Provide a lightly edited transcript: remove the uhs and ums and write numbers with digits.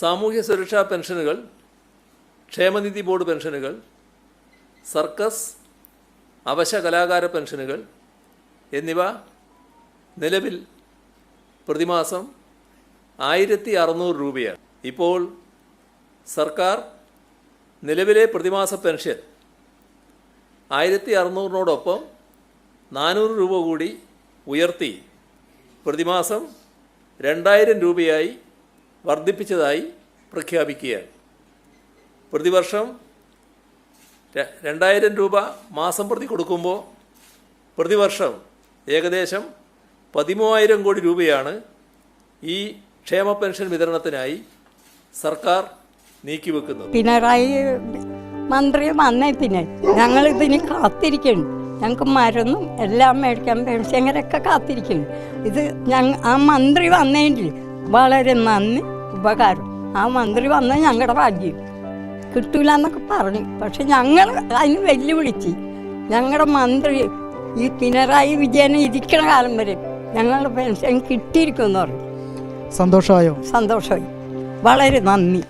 സാമൂഹ്യ സുരക്ഷാ പെൻഷനുകൾ, ക്ഷേമനിധി ബോർഡ് പെൻഷനുകൾ, സർക്കസ്, അവശ കലാകാര പെൻഷനുകൾ എന്നിവ നിലവിൽ പ്രതിമാസം 1600 രൂപയാണ്. ഇപ്പോൾ സർക്കാർ നിലവിലെ പ്രതിമാസ പെൻഷൻ 1600-നോടൊപ്പം 400 രൂപ കൂടി ഉയർത്തി പ്രതിമാസം 2000 രൂപയായി വർദ്ധിപ്പിച്ചതായി പ്രഖ്യാപിക്കുകയാണ്. പ്രതിവർഷം 2000 രൂപ മാസം പ്രതി കൊടുക്കുമ്പോൾ പ്രതിവർഷം ഏകദേശം 13,000 കോടി രൂപയാണ് ഈ ക്ഷേമ പെൻഷൻ വിതരണത്തിനായി സർക്കാർ നീക്കിവെക്കുന്നത്. പിണറായി മന്ത്രി വന്നേ പിന്നെ ഞങ്ങളിതിന് കാത്തിരിക്കുന്നു. ഞങ്ങൾക്ക് മരുന്നും എല്ലാം മേടിക്കാൻ പെൻഷനൊക്കെ കാത്തിരിക്കുന്നു. ഇത് ആ മന്ത്രി വന്നതിൽ വളരെ നന്ദി, ഉപകാരം. ആ മന്ത്രി വന്നാൽ ഞങ്ങളുടെ ഭാഗ്യം. കിട്ടൂല എന്നൊക്കെ പറഞ്ഞു. പക്ഷെ ഞങ്ങൾ അതിന് വെല്ലുവിളിച്ച് ഞങ്ങളുടെ മന്ത്രി ഈ പിണറായി വിജയൻ ഇരിക്കണ കാലം വരെ ഞങ്ങളുടെ പെൻഷൻ കിട്ടിയിരിക്കുമെന്ന് പറഞ്ഞു. സന്തോഷമായോ? സന്തോഷമായി, വളരെ നന്ദി.